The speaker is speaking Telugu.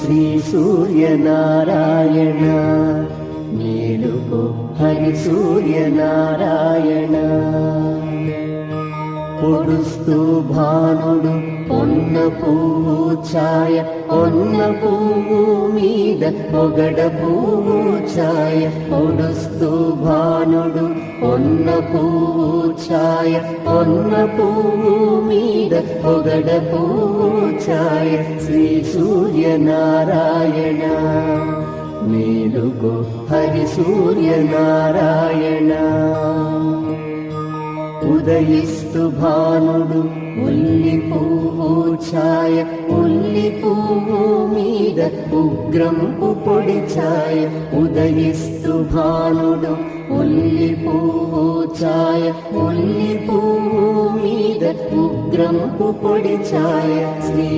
శ్రీ సూర్యనారాయణ మేలుకో హరి సూర్యనారాయణ. పొడుస్తూ భానుడు పొన్న పువ్వు ఛాయ, పొన్న పువ్వు మీద పొగడ పువ్వు ఛాయ. పొడుస్తూ భానుడు పొన్న పువ్వు ఛాయ, పొన్న పువ్వు మీద పొగడ పువ్వు ఛాయ. శ్రీ సూర్యనారాయణ మేలుకో హరి సూర్యనారాయణ. ఉదయిస్తు భానుడు ఉల్లి పువ్వు ఛాయ, ఉల్లి పువ్వు మీద ఉగ్రంపు పొడి ఛాయ. ఉదయిస్తు భానుడు ఉల్లి పువ్వు ఛాయ, ఉల్లి పువ్వు మీద ఉగ్రంపు పొడి ఛాయ. శ్రీ